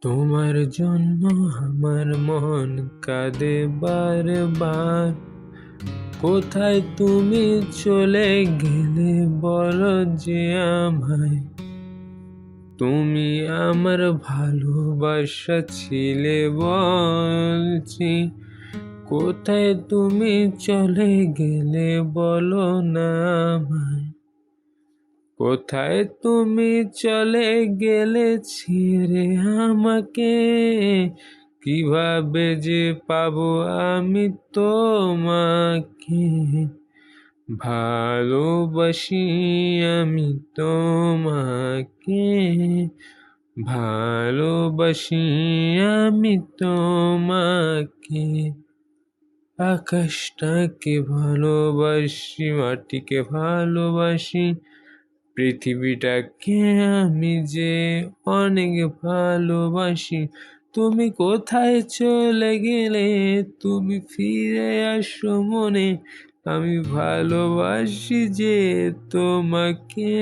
তোমার জন্য আমার মন কাঁদে বারবার। কোথায় তুমি চলে গেলে বলো যে আমায়। তুমি আমার ভালোবাসা ছিলে বলছি। কোথায় তুমি চলে গেলে বলো না আমায়। কোথায় তুমি চলে গেলে ছেড়ে আমাকে। কিভাবে যে পাবো আমি তোমাকে। ভালোবাসি আমি তোমাকে। ভালোবাসি আমি তোমাকে। আকাশটাকে ভালোবাসি, মাটিকে ভালোবাসি, পৃথিবীটাকে আমি যে অনেক ভালোবাসি। তুমি কোথায় চলে গেলে, তুমি ফিরে আসো মনে। আমি ভালোবাসি যে তোমাকে।